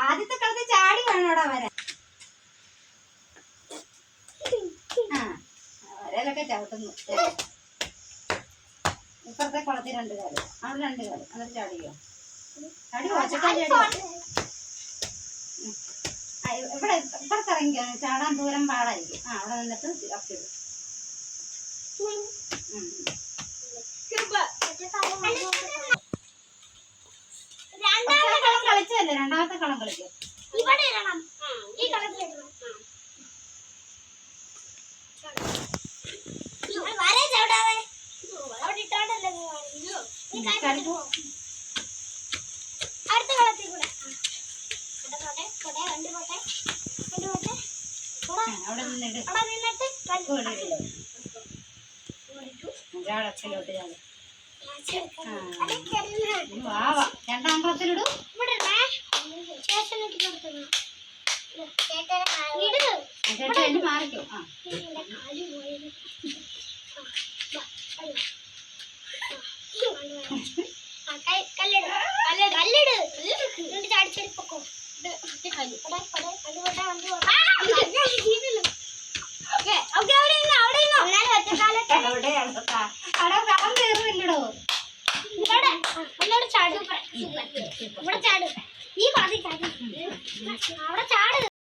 ആദ്യത്തെ കളത്തിൽ ചാടി വേണോടാ വരാൻ. വരലൊക്കെ ചവിട്ടുന്നു. ഇപ്പുറത്തെ കുളത്തിൽ 2 കാല്, അവിടെ 2 കാല്. എന്നിട്ട് ചാടിയോ? ചാടി ഇവിടെ ഇപ്പുറത്ത് ഇറങ്ങിക്കോ. ചാടാൻ ദൂരം പാടായിരിക്കും. അവിടെ നിന്നിട്ട് അപ്പിടും. കളിച്ചല്ലേ, രണ്ടാമത്തെ കളം കളിക്കും. അടുത്ത കളത്തിൽ കൂടെ അവിടെ നിന്നിട്ട് അച്ഛലോട്ട് രണ്ടാം ക്ലാസ്സിലിടും. മാറിക്കോ. ചാടും. ഈ പാതി ചാടും. അവിടെ ചാട്.